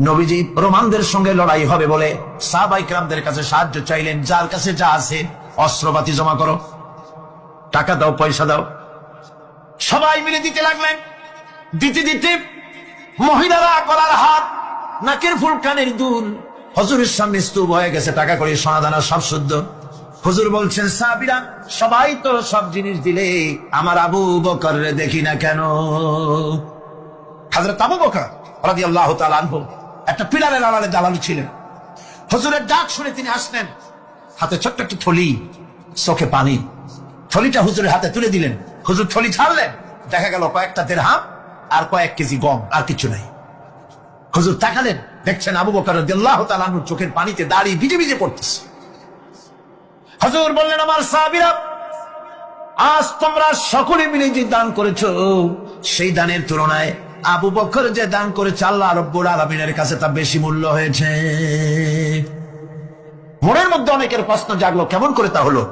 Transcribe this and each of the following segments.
নবীজি রোমানদের সঙ্গে লড়াই হবে বলে সাহাবায়ে কেরামদের কাছে সাহায্য চাইলেন, যার কাছে যা আছে অস্ত্রপাতি জমা করো, টাকা দাও, পয়সা দাও। সবাই মিলে দিতে লাগলেন। দিতে দিতে মহিলারা গলার হাত, নাকের ফুল, কানের দুল হুজুরের সামনে স্তূপ হয়ে গেছে, টাকা করে সোনাদানা সব শুদ্ধ। হুজুর বলছেন, সাহাবীরা সবাই তো সব জিনিস দিলে, আমার আবু বকর দেখি না কেন? হযরত আবু বকর রাদিয়াল্লাহু তাআলা আনহু একটা পিলারের আড়ালে দাঁড়ানো ছিলেন। হুজুরের ডাক শুনে তিনি আসলেন, হাতে ছোট্ট একটা থলি, চোখে পানি। থলিটা হুজুরের হাতে তুলে দিলেন। হুজুর থলি ছাড়লেন, দেখা গেল কয়েকটা দিরহাম আর কয়েক কেজি গম, আর কিছু নাই। হুজুর তাকালেন, দেখছেন আবু বকর রাদিয়াল্লাহু তাআলা আনহু চোখের পানিতে দাঁড়িয়ে ভিজে ভিজে পড়তেছে। হুজুর বললেন, আমার সাহাবীরা, আজ তোমরা সকলে মিলে যে দান করেছো, সেই দানের তুলনায় আবু বকর যে দান করেছে আল্লাহ রাব্বুল আলামিনের কাছে তা বেশি মূল্য হয়েছে। মনের মধ্যে অনেকের প্রশ্ন জাগলো, কেমন করে তা হলো?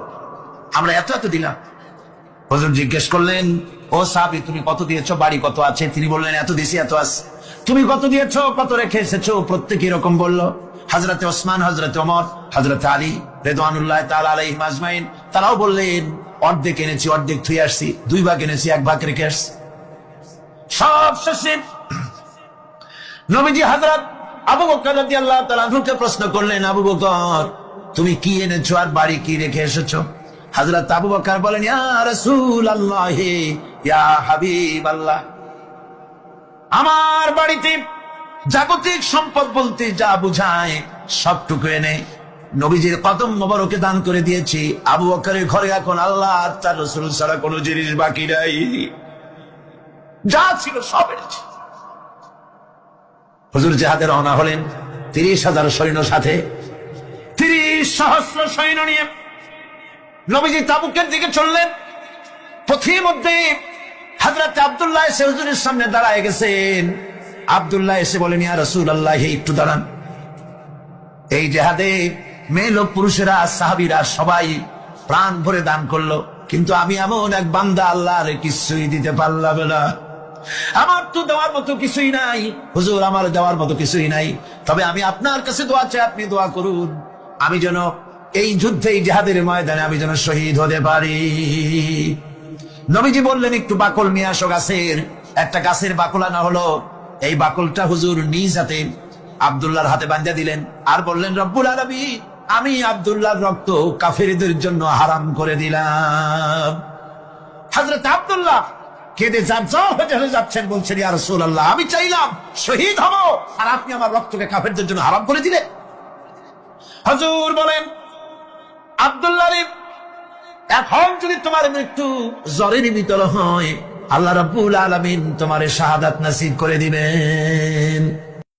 আমরা এত এত দিলাম। হুজুর জিজ্ঞেস করলেন, ও সাহাবী, তুমি কত দিয়েছো? বাড়ি কত আছে? তিনি বললেন, এত দিছি, এত আছে। তুমি কত দিয়েছো? কত রেখে এসেছো? প্রত্যেকে এরকম বলল। হযরতে ওসমান, হযরতে ওমর, হযরতে আলী রিদওয়ানুল্লাহ তাআলা আলাইহিম আজমাইন, তারাও বললেন, অর্ধেক এনেছি, অর্ধেক থুই আসছি, 2 ভাগ এনেছি, 1 ভাগ রেখে আসছি। সব শেষে নবীজি হযরত আবু বকর রাদিয়াল্লাহু তাআলা আনহুকে প্রশ্ন করলেন, আবু বকর, তুমি কি এনেছো আর বাড়ি কি রেখে এসেছো? হযরত আবু বকর বলেন, ইয়া রাসূলুল্লাহ, ইয়া হাবিবাল্লাহ, আমার বাড়িতে জাগতিক সম্পদ বলতে যা বুঝায় সবটুকু এনে নবীজির কদম মোবারকে দান করে দিয়েছি। আবু বকরের ঘরে এখন আল্লাহ আর তার রাসূল ছাড়া কোনো জিনিস বাকি নাই, যা ছিল সব এনেছি। হুজুর জিহাদে রওনা হলেন 30,000 সৈন্য সাথে, 30 সহস্র সৈন্য নিয়ে নবীজি তাবুকের দিকে চললেন। পথের মধ্যে হযরত আব্দুল্লাহ এসে হুজুরের সামনে দাঁড়ায় গেছেন। আব্দুল্লাহ এসে বলেন, ইয়া রাসূলুল্লাহ, একটু দাঁড়ান। এই জিহাদে মেয়ে লোক, পুরুষেরা, সাহাবীরা সবাই প্রাণ ভরে দান করলো, কিন্তু আমি এমন এক বান্দা, আল্লাহর কিছুই দিতে পারলাম না। আমার তো দেওয়ার মতো কিছুই নাই হুজুর, আমার দেওয়ার মতো কিছুই নাই। তবে আমি আপনার কাছে দোয়া চাই, আপনি দোয়া করুন, আমি যেন এই যুদ্ধে, এই জিহাদের ময়দানে আমি যেন শহীদ হতে পারি। নবীজি বললেন, একটু বাকল নিয়ে আসো গাছের। একটা গাছের বাকল আনা হলো। এই বাকলটা হুজুর নিজ হাতে আব্দুল্লাহর হাতে বাঁধিয়ে দিলেন, আর বললেন, রব্বুল আলামিন, আমি আব্দুল্লাহর রক্ত কাফেরদের জন্য হারাম করে দিলাম। হযরত আব্দুল্লাহ কেঁদে যাচ্ছেন, বলছেন, ইয়া রাসূলুল্লাহ, আমি চাইলাম শহীদ হব, আর আপনি আমার রক্তকে কাফেরদের জন্য হারাম করে দিলেন। হুজুর বলেন, আব্দুল্লাহ রে, এখন যদি তোমার মৃত্যু জ্বরে নিমিত্ত হয়, আল্লাহ রাব্বুল আলামিন তোমারে শাহাদাত নসিব করে দিবেন।